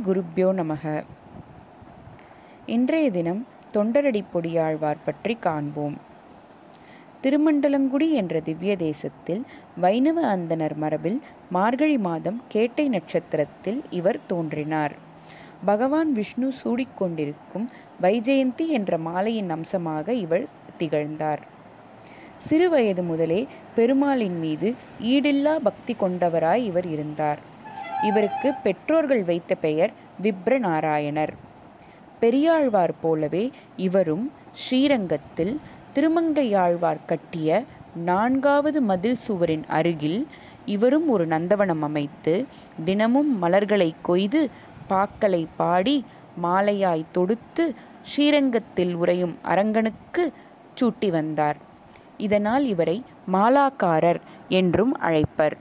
குருப்யோ நமக. இன்றைய தினம் தொண்டரடிப்பொடியாழ்வார் பற்றி காண்போம். திருமண்டலங்குடி என்ற திவ்ய தேசத்தில் வைணவ அந்தணர் மரபில் மார்கழி மாதம் கேட்டை நட்சத்திரத்தில் இவர் தோன்றினார். பகவான் விஷ்ணு சூடிக்கொண்டிருக்கும் வைஜெயந்தி என்ற மாலையின் அம்சமாக இவர் திகழ்ந்தார். சிறுவயது முதலே பெருமாளின் மீது ஈடில்லா பக்தி கொண்டவராய் இவர் இருந்தார். இவருக்கு பெற்றோர்கள் வைத்த பெயர் விப்ர நாராயணர். பெரியாழ்வார் போலவே இவரும் ஸ்ரீரங்கத்தில் திருமங்கையாழ்வார் கட்டிய 4வது மதில் சுவரின் அருகில் இவரும் ஒரு நந்தவனம் அமைத்து தினமும் மலர்களை கொய்து பாக்களை பாடி மாலையாய் தொடுத்து ஸ்ரீரங்கத்தில் உறையும் அரங்கனுக்கு சூட்டி வந்தார். இதனால் இவரை மாலாக்காரர் என்றும் அழைப்பர்.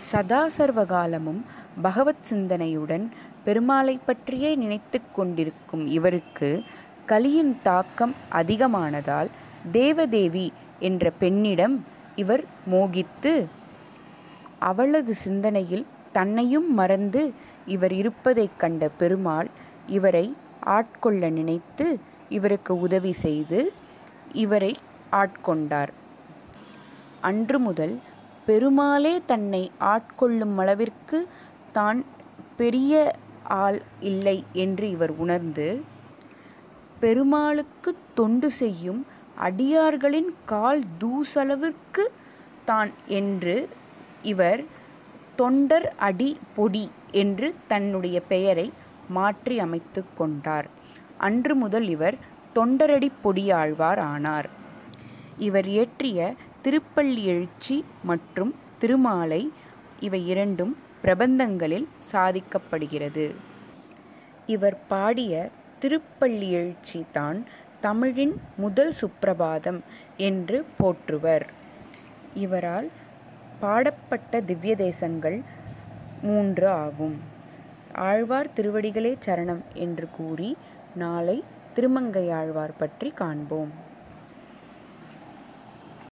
சதா சர்வகாலமும் பகவத் சிந்தனையுடன் பெருமாளை பற்றியே நினைத்து கொண்டிருக்கும் இவருக்கு கலியின் தாக்கம் அதிகமானதால் தேவதேவி என்ற பெண்ணிடம் இவர் மோகித்து அவளது சிந்தனையில் தன்னையும் மறந்து இவர் இருப்பதைக் கண்ட பெருமாள் இவரை ஆட்கொள்ள நினைத்து இவருக்கு உதவி செய்து இவரை ஆட்கொண்டார். அன்று முதல் பெருமாளே தன்னை ஆட்கொள்ளும் அளவிற்கு தான் பெரிய ஆள் இல்லை என்று இவர் உணர்ந்து பெருமாளுக்கு தொண்டு செய்யும் அடியார்களின் கால் தூசளவிற்கு தான் என்று இவர் தொண்டர் அடி பொடி என்று தன்னுடைய பெயரை மாற்றி அமைத்து கொண்டார். அன்று முதல் இவர் தொண்டரடி பொடியாழ்வார் ஆனார். இவர் இயற்றிய திருப்பள்ளி எழுச்சி மற்றும் திருமாலை இவை இரண்டும் பிரபந்தங்களில் சாதிக்கப்படுகிறது. இவர் பாடிய திருப்பள்ளி எழுச்சி தான் தமிழின் முதல் சுப்பிரபாதம் என்று போற்றுவர். இவரால் பாடப்பட்ட திவ்ய தேசங்கள் 3 ஆகும். ஆழ்வார் திருவடிகளே சரணம் என்று கூறி நாளை திருமங்கையாழ்வார் பற்றி காண்போம்.